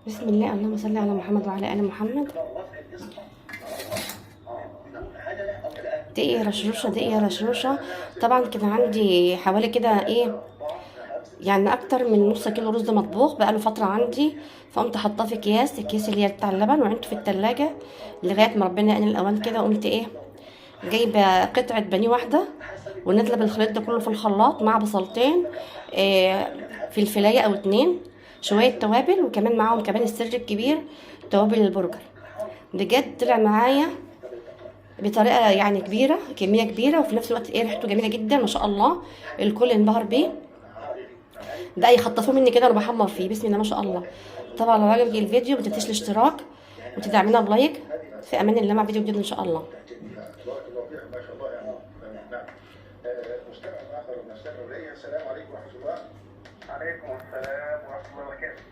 بسم الله، اللهم صل على محمد وعلى ال محمد. دقيقة رشروشة، دقيقة رشروشة. طبعا كان عندي حوالي كده ايه، يعني اكتر من نص كيلو رز مطبوخ بقاله فترة عندي. فقمت حاطاه في اكياس، الكيس اللي هي بتاع اللبن، وعينته في التلاجة لغاية ما ربنا يعين الاوان كده. قمت ايه، جايبة قطعة بانيه واحدة، ونازلة بالخليط ده كله في الخلاط مع بصلتين، فلفلاية او اتنين، شوية توابل، وكمان معاهم كمان السر الكبير توابل البرجر. بجد طلع معايا بطريقه يعني كبيره، كميه كبيره، وفي نفس الوقت ايه، ريحته جميله جدا ما شاء الله. الكل انبهر بيه. ده يخطفوه مني كده وانا بحمر فيه، بسم الله ما شاء الله. طبعا لو عجبك الفيديو ما تنسيش الاشتراك وتدعمينا بلايك. في امان الله، مع فيديو جديد ان شاء الله. مستمع اخر من السلام عليكم ورحمه الله. عليكم السلام ورحمه الله وبركاته.